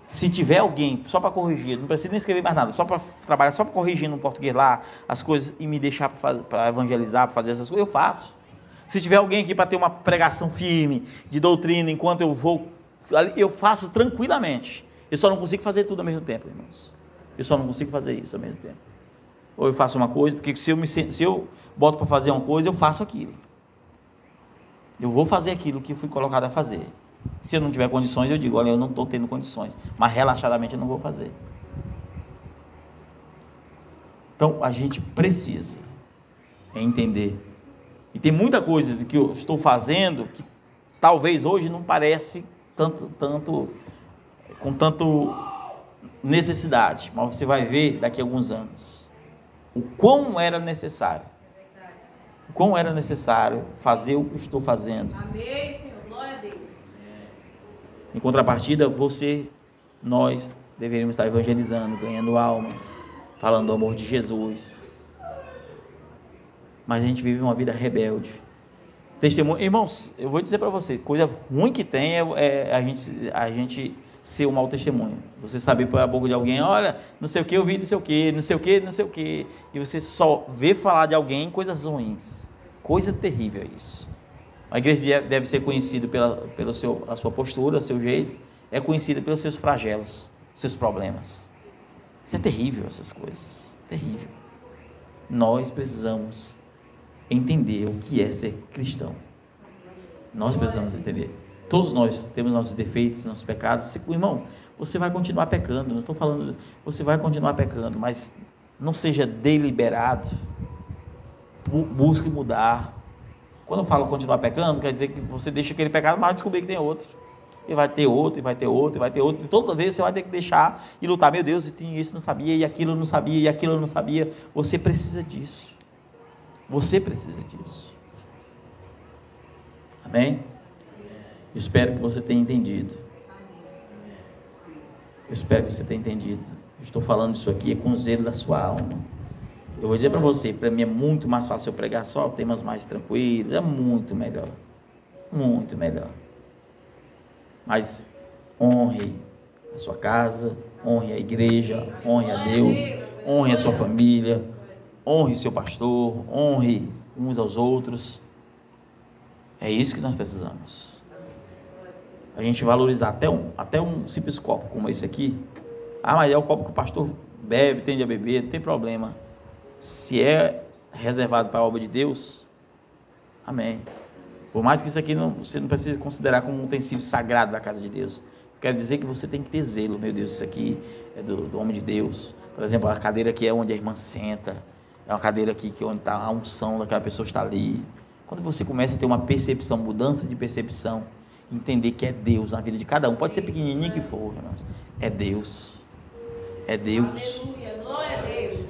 Se tiver alguém, só para corrigir, não precisa nem escrever mais nada, só para trabalhar, só para corrigir no português lá, as coisas, e me deixar para evangelizar, para fazer essas coisas, eu faço. Se tiver alguém aqui para ter uma pregação firme, de doutrina, enquanto eu vou, eu faço tranquilamente. Eu só não consigo fazer tudo ao mesmo tempo, irmãos. Eu só não consigo fazer isso ao mesmo tempo. Ou eu faço uma coisa, porque se eu boto para fazer uma coisa, eu faço aquilo. Eu vou fazer aquilo que fui colocado a fazer. Se eu não tiver condições, eu digo, olha, eu não estou tendo condições, mas relaxadamente eu não vou fazer. Então, a gente precisa entender. E tem muita coisa que eu estou fazendo que talvez hoje não parece com tanto necessidade, mas você vai ver daqui a alguns anos o quão era necessário. O quão era necessário fazer o que estou fazendo. Amém, Senhor. Glória a Deus. Em contrapartida, nós deveríamos estar evangelizando, ganhando almas, falando do amor de Jesus. Mas a gente vive uma vida rebelde. Testemunho, irmãos, eu vou dizer para você, coisa ruim que tem é a gente ser um mau testemunho. Você saber pela boca de alguém, olha, não sei o que, eu vi não sei o que, não sei o que, não sei o que, e você só vê falar de alguém coisas ruins. Coisa terrível isso. A igreja deve ser conhecida pela sua postura, seu jeito, é conhecida pelos seus flagelos, seus problemas. Isso é terrível, essas coisas. Terrível. Nós precisamos entender o que é ser cristão. Nós precisamos entender. Todos nós temos nossos defeitos, nossos pecados. Irmão, você vai continuar pecando. Não estou falando, você vai continuar pecando, mas não seja deliberado. Busque mudar. Quando eu falo continuar pecando, quer dizer que você deixa aquele pecado, mas vai descobrir que tem outro. E vai ter outro, e vai ter outro, e vai ter outro. E toda vez você vai ter que deixar e lutar. Meu Deus, isso não sabia, e aquilo não sabia, e aquilo não sabia. Você precisa disso. Você precisa disso. Amém? Eu espero que você tenha entendido. Eu espero que você tenha entendido. Eu estou falando isso aqui com o zelo da sua alma. Eu vou dizer para você, para mim é muito mais fácil eu pregar só temas mais tranquilos, é muito melhor. Muito melhor. Mas honre a sua casa, honre a igreja, honre a Deus, honre a sua família, honre seu pastor, honre uns aos outros. É isso que nós precisamos. A gente valorizar até um simples copo como esse aqui. Ah, mas é o copo que o pastor bebe, tende a beber, não tem problema. Se é reservado para a obra de Deus, amém. Por mais que isso aqui você não precise considerar como um utensílio sagrado da casa de Deus. Quero dizer que você tem que ter zelo. Meu Deus, isso aqui é do homem de Deus. Por exemplo, a cadeira aqui é onde a irmã senta. É uma cadeira aqui que é onde está a unção daquela pessoa está ali. Quando você começa a ter uma percepção, mudança de percepção, entender que é Deus na vida de cada um, pode ser pequenininho que for, irmãos, é Deus. É Deus. Aleluia, glória a Deus.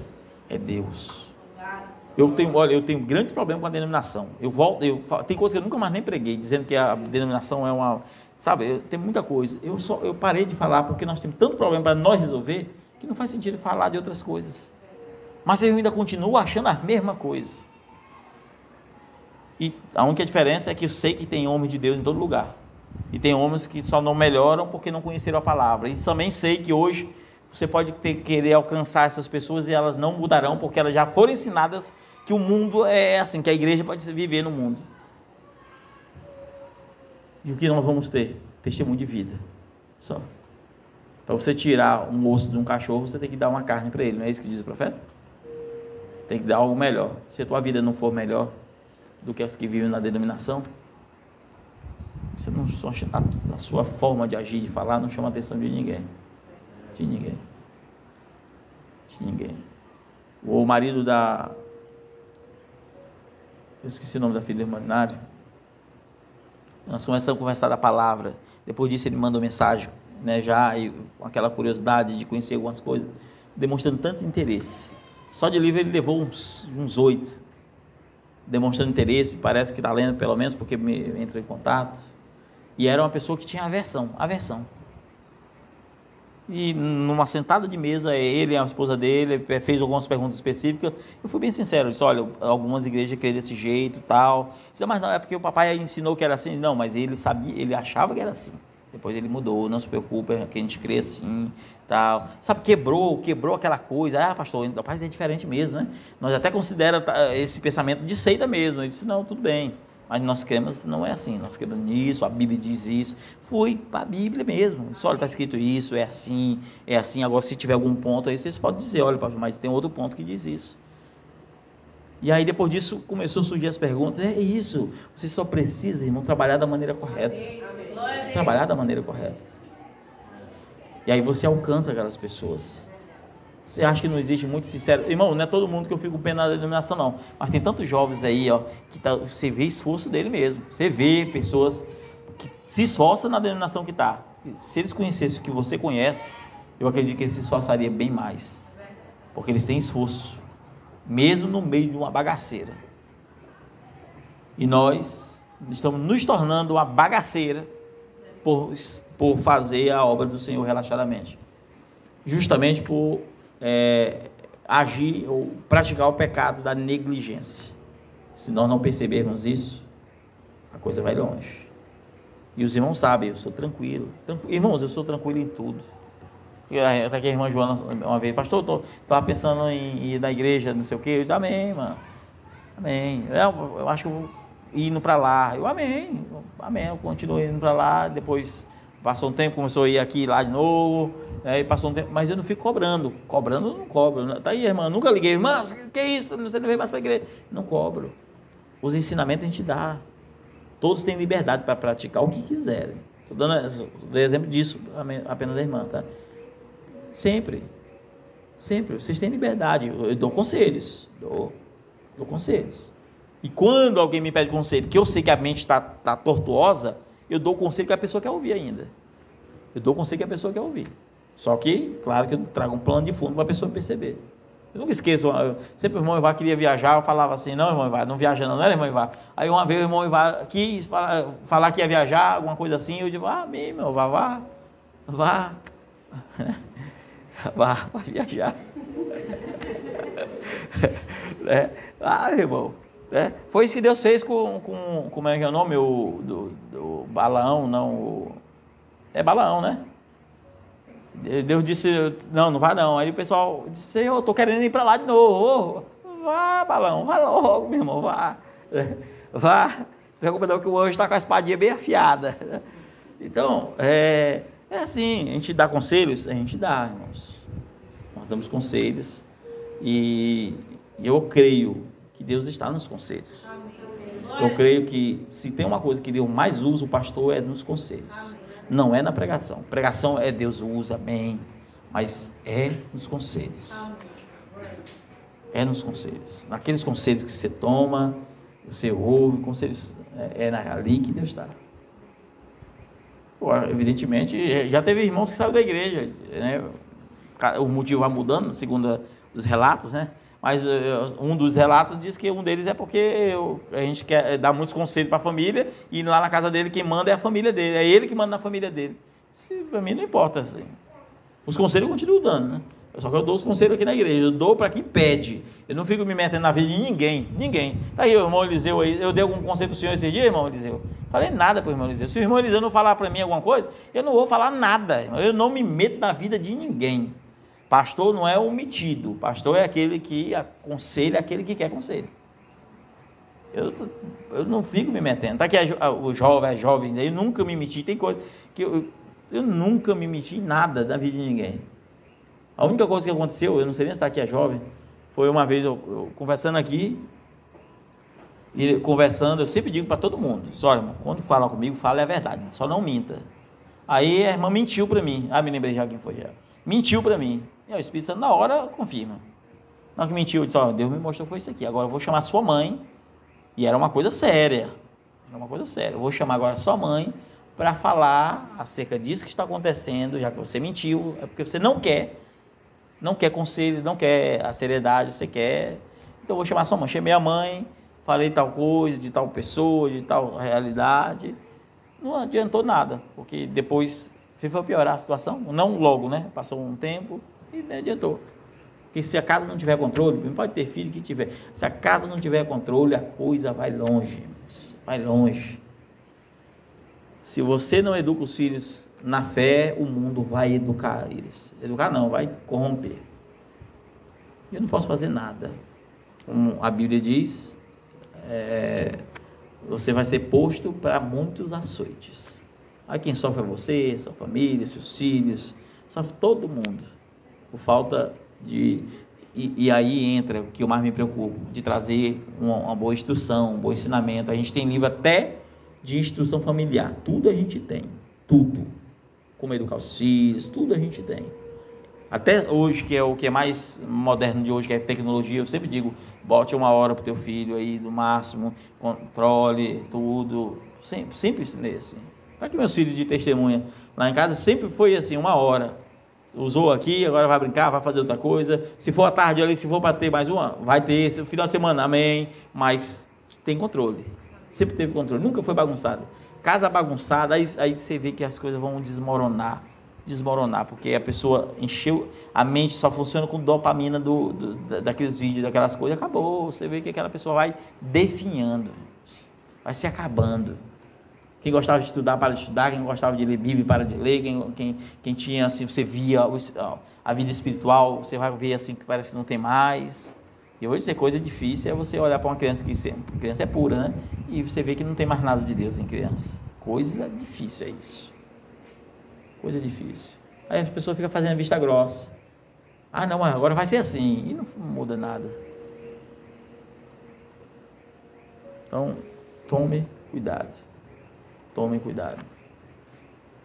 É Deus. Eu tenho grandes problemas com a denominação. Tem coisa que eu nunca mais nem preguei, dizendo que a denominação é uma... Sabe, tem muita coisa. Eu parei de falar porque nós temos tanto problema para nós resolver, que não faz sentido falar de outras coisas. Mas eu ainda continuo achando a mesma coisa. E a única diferença é que eu sei que tem homens de Deus em todo lugar. E tem homens que só não melhoram porque não conheceram a palavra. E também sei que hoje você pode querer alcançar essas pessoas e elas não mudarão porque elas já foram ensinadas que o mundo é assim, que a igreja pode viver no mundo. E o que nós vamos ter? Testemunho de vida. Só. Para você tirar um osso de um cachorro, você tem que dar uma carne para ele. Não é isso que diz o profeta? Tem que dar algo melhor. Se a tua vida não for melhor do que as que vivem na denominação, você não, a sua forma de agir, de falar, não chama a atenção de ninguém. De ninguém. De ninguém. O marido da... Eu esqueci o nome da filha do irmão Inário. Nós começamos a conversar da palavra. Depois disso ele mandou mensagem, né, já, e com aquela curiosidade de conhecer algumas coisas, demonstrando tanto interesse. Só de livro ele levou uns 8. Demonstrando interesse, parece que está lendo pelo menos, porque me entrou em contato. E era uma pessoa que tinha aversão. E numa sentada de mesa, ele e a esposa dele fez algumas perguntas específicas. Eu fui bem sincero, eu disse, olha, algumas igrejas querem desse jeito e tal. Disse, mas não, é porque o papai ensinou que era assim. Não, mas ele sabia, ele achava que era assim. Depois ele mudou, não se preocupe, que a gente crê assim, tal. Sabe, quebrou aquela coisa. Ah, pastor, rapaz, é diferente mesmo, né? Nós até consideramos esse pensamento de seita mesmo. Ele disse, não, tudo bem. Mas nós cremos, não é assim, nós cremos nisso, a Bíblia diz isso. Fui para a Bíblia mesmo. Disse, olha, está escrito isso, é assim. Agora, se tiver algum ponto aí, vocês podem dizer, olha, mas tem outro ponto que diz isso. E aí, depois disso, começou a surgir as perguntas. É isso, você só precisa, irmão, trabalhar da maneira correta. Trabalhar da maneira correta. E aí você alcança aquelas pessoas. Você acha que não existe muito sincero? Irmão, não é todo mundo que eu fico com pena da denominação, não. Mas tem tantos jovens aí, ó, que você vê esforço dele mesmo. Você vê pessoas que se esforçam na denominação que está. Se eles conhecessem o que você conhece, eu acredito que eles se esforçariam bem mais. Porque eles têm esforço. Mesmo no meio de uma bagaceira. E nós estamos nos tornando uma bagaceira por fazer a obra do Senhor relaxadamente. Justamente por agir ou praticar o pecado da negligência. Se nós não percebermos isso, a coisa vai longe. E os irmãos sabem, eu sou tranquilo. Irmãos, eu sou tranquilo em tudo. Até que a irmã Joana uma vez, pastor, estava pensando em ir na igreja, não sei o quê. Eu disse, amém, mano. Amém. Eu acho que eu vou indo para lá. Amém. Eu continuo indo para lá, depois passou um tempo, começou a ir aqui e lá de novo, aí passou um tempo, mas eu não fico cobrando eu não cobro, tá aí, irmã, nunca liguei, irmã, que é isso, você não veio mais para a igreja, não cobro, os ensinamentos a gente dá, Todos têm liberdade para praticar o que quiserem. Estou dando exemplo disso apenas da irmã, tá? Sempre, vocês têm liberdade. Eu dou conselhos, dou conselhos. E quando alguém me pede conselho, que eu sei que a mente está tortuosa, eu dou o conselho que a pessoa quer ouvir ainda. Eu dou o conselho que a pessoa quer ouvir. Só que, claro que eu trago um plano de fundo para a pessoa perceber. Eu nunca esqueço, sempre o irmão Ivar queria viajar, eu falava assim, não, irmão Ivar, não viaja não era irmão Ivar. Aí uma vez o irmão Ivar quis falar que ia viajar, alguma coisa assim, eu digo, amém, meu, vá, vá viajar. Irmão, foi isso que Deus fez com como é que é o nome, do Balaão, não, é Balaão, né? Deus disse, não vá não. Aí o pessoal disse, eu estou querendo ir para lá de novo. Vá, Balão, vá logo, meu irmão, vá. Vá. Se preocupa não que o anjo está com a espadinha bem afiada. Então, é assim, a gente dá conselhos? A gente dá, irmãos. Nós damos conselhos. E eu creio que Deus está nos conselhos. Eu creio que se tem uma coisa que Deus mais usa o pastor é nos conselhos. Não é na pregação. Pregação Deus usa bem, mas é nos conselhos. É nos conselhos. Naqueles conselhos que você toma, você ouve, conselhos, ali que Deus está. Agora, evidentemente, já teve irmãos que saíram da igreja, né? O motivo vai mudando, segundo os relatos, né? Mas um dos relatos diz que um deles é porque a gente quer dar muitos conselhos para a família e lá na casa dele quem manda é a família dele, é ele que manda na família dele. Isso para mim não importa, assim. Os conselhos eu continuo dando, né? Só que eu dou os conselhos aqui na igreja, eu dou para quem pede. Eu não fico me metendo na vida de ninguém. Tá aí o irmão Eliseu aí, eu dei algum conselho para o senhor esse dia, irmão Eliseu? Falei nada para o irmão Eliseu. Se o irmão Eliseu não falar para mim alguma coisa, eu não vou falar nada, eu não me meto na vida de ninguém. Pastor não é o metido, pastor é aquele que aconselha aquele que quer conselho. Eu não fico me metendo. Tá aqui os jovens aí, eu nunca me meti, tem coisa que eu nunca me meti em nada da vida de ninguém. A única coisa que aconteceu, eu não sei nem se está aqui a jovem, foi uma vez eu conversando aqui, e conversando, eu sempre digo para todo mundo, olha, irmão, quando falar comigo, fale a verdade, só não minta. Aí a irmã mentiu para mim, me lembrei já quem foi já. Mentiu para mim. E o Espírito Santo na hora confirma. Na hora que mentiu, eu disse, Deus me mostrou foi isso aqui. Agora eu vou chamar sua mãe. E era uma coisa séria. Eu vou chamar agora sua mãe para falar acerca disso que está acontecendo, já que você mentiu, é porque você não quer conselhos, não quer a seriedade, você quer. Então eu vou chamar sua mãe. Chamei a mãe, falei tal coisa, de tal pessoa, de tal realidade. Não adiantou nada, porque depois foi piorar a situação, não logo, né? Passou um tempo e não adiantou. Porque se a casa não tiver controle, não pode ter filho que tiver. Se a casa não tiver controle, a coisa vai longe, irmãos, vai longe. Se você não educa os filhos na fé, o mundo vai educar eles. Educar não, vai corromper. Eu não posso fazer nada. Como a Bíblia diz, você vai ser posto para muitos açoites. Aí quem sofre é você, sua família, seus filhos, sofre todo mundo, por falta de... E aí entra o que eu mais me preocupo, de trazer uma boa instrução, um bom ensinamento. A gente tem livro até de instrução familiar, tudo a gente tem, tudo. Como educar os filhos, tudo a gente tem. Até hoje, que é o que é mais moderno de hoje, que é tecnologia, eu sempre digo, bote 1 hora para o teu filho aí, no máximo, controle tudo, sempre ensinei assim. Está aqui meus filhos de testemunha, lá em casa sempre foi assim, 1 hora, usou aqui, agora vai brincar, vai fazer outra coisa, se for à tarde ali, se for para ter mais uma, vai ter, final de semana, amém, mas tem controle, sempre teve controle, nunca foi bagunçado. Casa bagunçada, aí você vê que as coisas vão desmoronar, porque a pessoa encheu, a mente só funciona com dopamina daqueles vídeos, daquelas coisas, acabou, você vê que aquela pessoa vai definhando, vai se acabando. Quem gostava de estudar, para de estudar, quem gostava de ler Bíblia, para de ler, quem tinha, assim, você via a vida espiritual, você vai ver assim, que parece que não tem mais. E hoje, ser coisa difícil é você olhar para uma criança que sempre, criança é pura, né? E você vê que não tem mais nada de Deus em criança. Coisa difícil é isso. Coisa difícil. Aí a pessoa fica fazendo vista grossa. Não, agora vai ser assim. E não muda nada. Então, tome cuidado. Tome cuidado.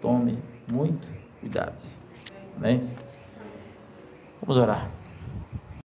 Tome muito cuidado. Amém? Vamos orar.